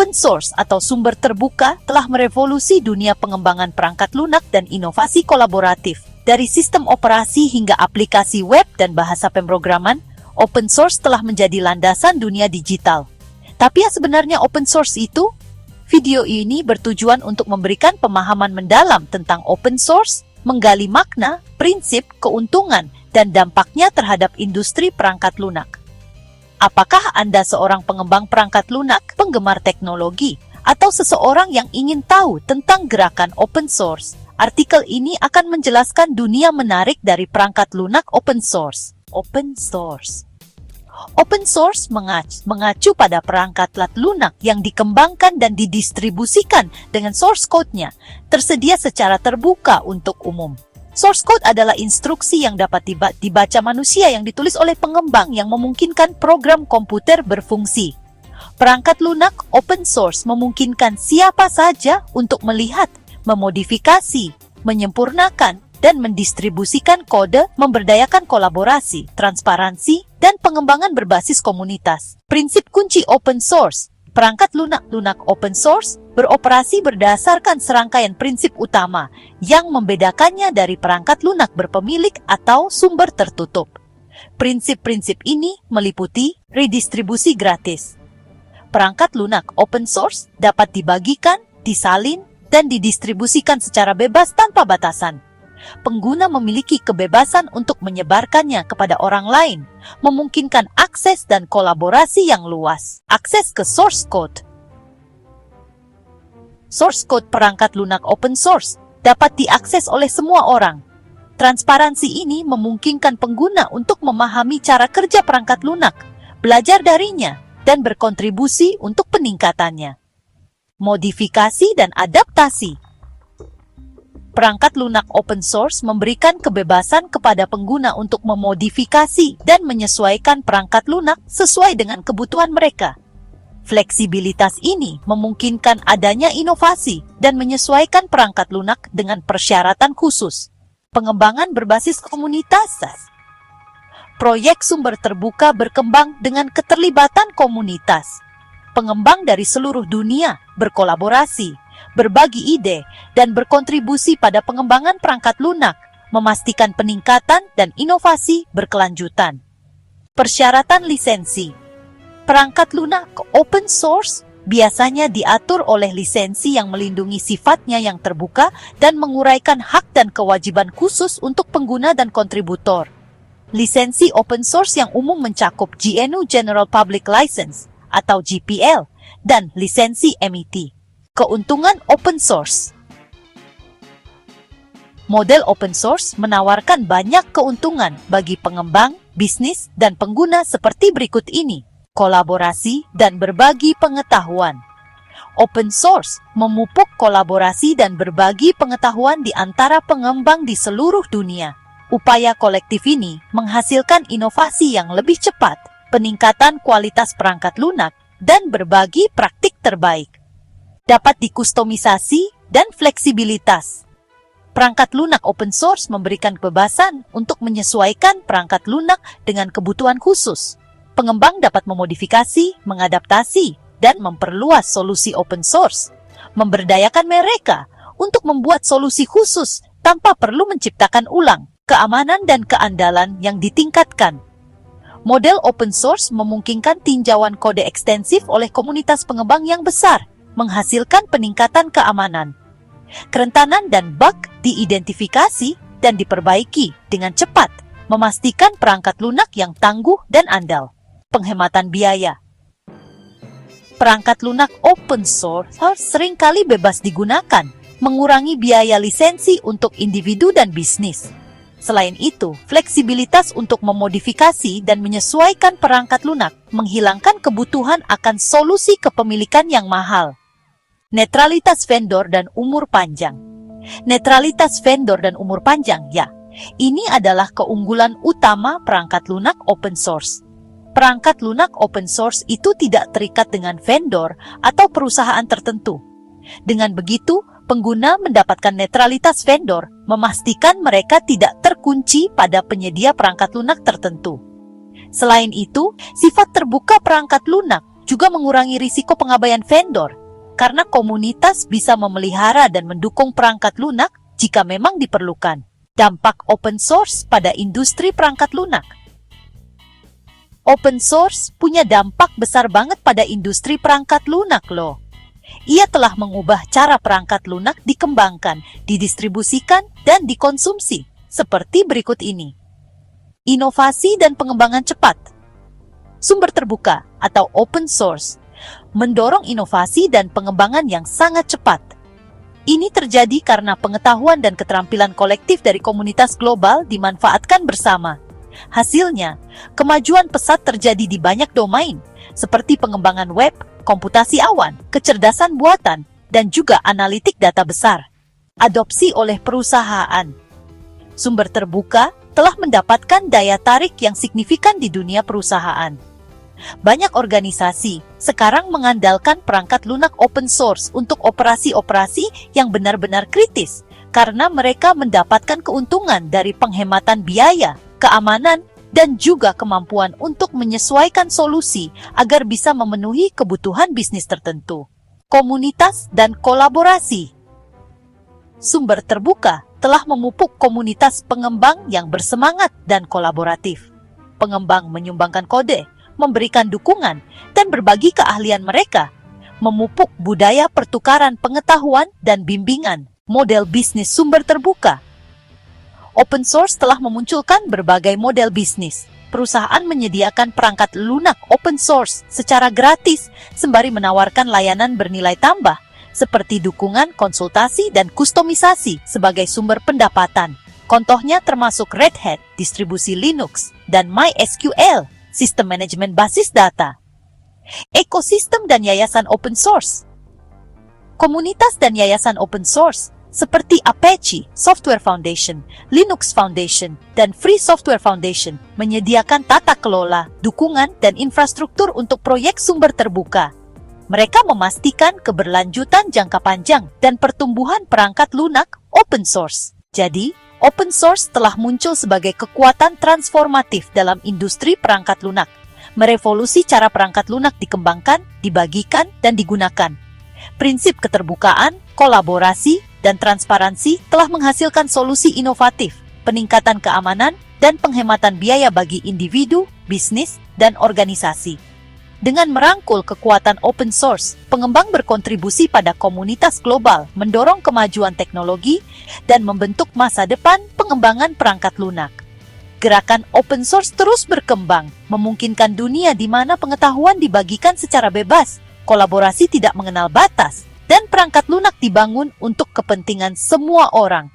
Open source atau sumber terbuka telah merevolusi dunia pengembangan perangkat lunak dan inovasi kolaboratif. Dari sistem operasi hingga aplikasi web dan bahasa pemrograman, open source telah menjadi landasan dunia digital. Tapi ya sebenarnya open source itu? Video ini bertujuan untuk memberikan pemahaman mendalam tentang open source, menggali makna, prinsip, keuntungan, dan dampaknya terhadap industri perangkat lunak. Apakah Anda seorang pengembang perangkat lunak, penggemar teknologi, atau seseorang yang ingin tahu tentang gerakan open source? Artikel ini akan menjelaskan dunia menarik dari perangkat lunak open source. Open source mengacu pada perangkat lunak yang dikembangkan dan didistribusikan dengan source code-nya, tersedia secara terbuka untuk umum. Source code adalah instruksi yang dapat dibaca manusia yang ditulis oleh pengembang yang memungkinkan program komputer berfungsi. Perangkat lunak open source memungkinkan siapa saja untuk melihat, memodifikasi, menyempurnakan, dan mendistribusikan kode, memberdayakan kolaborasi, transparansi, dan pengembangan berbasis komunitas. Prinsip kunci open source. Perangkat lunak open source beroperasi berdasarkan serangkaian prinsip utama yang membedakannya dari perangkat lunak berpemilik atau sumber tertutup. Prinsip-prinsip ini meliputi redistribusi gratis. Perangkat lunak open source dapat dibagikan, disalin, dan didistribusikan secara bebas tanpa batasan. Pengguna memiliki kebebasan untuk menyebarkannya kepada orang lain, memungkinkan akses dan kolaborasi yang luas. Akses ke source code. Source code perangkat lunak open source dapat diakses oleh semua orang. Transparansi ini memungkinkan pengguna untuk memahami cara kerja perangkat lunak, belajar darinya, dan berkontribusi untuk peningkatannya. Modifikasi dan adaptasi. Perangkat lunak open source memberikan kebebasan kepada pengguna untuk memodifikasi dan menyesuaikan perangkat lunak sesuai dengan kebutuhan mereka. Fleksibilitas ini memungkinkan adanya inovasi dan menyesuaikan perangkat lunak dengan persyaratan khusus. Pengembangan berbasis komunitas. Proyek sumber terbuka berkembang dengan keterlibatan komunitas. Pengembang dari seluruh dunia berkolaborasi, berbagi ide, dan berkontribusi pada pengembangan perangkat lunak, memastikan peningkatan dan inovasi berkelanjutan. Persyaratan lisensi. Perangkat lunak open source biasanya diatur oleh lisensi yang melindungi sifatnya yang terbuka dan menguraikan hak dan kewajiban khusus untuk pengguna dan kontributor. Lisensi open source yang umum mencakup GNU General Public License atau GPL dan lisensi MIT. Keuntungan open source. Model open source menawarkan banyak keuntungan bagi pengembang, bisnis, dan pengguna seperti berikut ini. Kolaborasi dan berbagi pengetahuan. Open source memupuk kolaborasi dan berbagi pengetahuan di antara pengembang di seluruh dunia. Upaya kolektif ini menghasilkan inovasi yang lebih cepat, peningkatan kualitas perangkat lunak, dan berbagi praktik terbaik. Dapat dikustomisasi dan fleksibilitas. Perangkat lunak open source memberikan kebebasan untuk menyesuaikan perangkat lunak dengan kebutuhan khusus. Pengembang dapat memodifikasi, mengadaptasi, dan memperluas solusi open source, memberdayakan mereka untuk membuat solusi khusus tanpa perlu menciptakan ulang. Keamanan dan keandalan yang ditingkatkan. Model open source memungkinkan tinjauan kode ekstensif oleh komunitas pengembang yang besar, menghasilkan peningkatan keamanan. Kerentanan dan bug diidentifikasi dan diperbaiki dengan cepat, memastikan perangkat lunak yang tangguh dan andal. Penghematan biaya. Perangkat lunak open source seringkali bebas digunakan, mengurangi biaya lisensi untuk individu dan bisnis. Selain itu, fleksibilitas untuk memodifikasi dan menyesuaikan perangkat lunak menghilangkan kebutuhan akan solusi kepemilikan yang mahal. Netralitas vendor dan umur panjang. Netralitas vendor dan umur panjang, ya, ini adalah keunggulan utama perangkat lunak open source. Perangkat lunak open source itu tidak terikat dengan vendor atau perusahaan tertentu. Dengan begitu, pengguna mendapatkan netralitas vendor, memastikan mereka tidak terkunci pada penyedia perangkat lunak tertentu. Selain itu, sifat terbuka perangkat lunak juga mengurangi risiko pengabaian vendor, karena komunitas bisa memelihara dan mendukung perangkat lunak jika memang diperlukan. Dampak open source pada industri perangkat lunak. Open source punya dampak besar banget pada industri perangkat lunak loh. Ia telah mengubah cara perangkat lunak dikembangkan, didistribusikan, dan dikonsumsi, seperti berikut ini. Inovasi dan pengembangan cepat. Sumber terbuka atau open source mendorong inovasi dan pengembangan yang sangat cepat. Ini terjadi karena pengetahuan dan keterampilan kolektif dari komunitas global dimanfaatkan bersama. Hasilnya, kemajuan pesat terjadi di banyak domain, seperti pengembangan web, komputasi awan, kecerdasan buatan, dan juga analitik data besar. Adopsi oleh perusahaan. Sumber terbuka telah mendapatkan daya tarik yang signifikan di dunia perusahaan. Banyak organisasi sekarang mengandalkan perangkat lunak open source untuk operasi-operasi yang benar-benar kritis, karena mereka mendapatkan keuntungan dari penghematan biaya, keamanan, dan juga kemampuan untuk menyesuaikan solusi agar bisa memenuhi kebutuhan bisnis tertentu. Komunitas dan kolaborasi. Sumber terbuka telah memupuk komunitas pengembang yang bersemangat dan kolaboratif. Pengembang menyumbangkan kode, memberikan dukungan, dan berbagi keahlian mereka, memupuk budaya pertukaran pengetahuan dan bimbingan. Model bisnis sumber terbuka. Open source telah memunculkan berbagai model bisnis. Perusahaan menyediakan perangkat lunak open source secara gratis, sembari menawarkan layanan bernilai tambah, seperti dukungan, konsultasi, dan kustomisasi sebagai sumber pendapatan. Contohnya termasuk Red Hat, distribusi Linux, dan MySQL, sistem manajemen basis data. Ekosistem dan yayasan open source. Komunitas dan yayasan open source seperti Apache Software Foundation, Linux Foundation, dan Free Software Foundation menyediakan tata kelola, dukungan, dan infrastruktur untuk proyek sumber terbuka. Mereka memastikan keberlanjutan jangka panjang dan pertumbuhan perangkat lunak open source. Jadi, open source telah muncul sebagai kekuatan transformatif dalam industri perangkat lunak, merevolusi cara perangkat lunak dikembangkan, dibagikan, dan digunakan. Prinsip keterbukaan, kolaborasi, dan transparansi telah menghasilkan solusi inovatif, peningkatan keamanan, dan penghematan biaya bagi individu, bisnis, dan organisasi. Dengan merangkul kekuatan open source, pengembang berkontribusi pada komunitas global, mendorong kemajuan teknologi, dan membentuk masa depan pengembangan perangkat lunak. Gerakan open source terus berkembang, memungkinkan dunia di mana pengetahuan dibagikan secara bebas, kolaborasi tidak mengenal batas, dan perangkat lunak dibangun untuk kepentingan semua orang.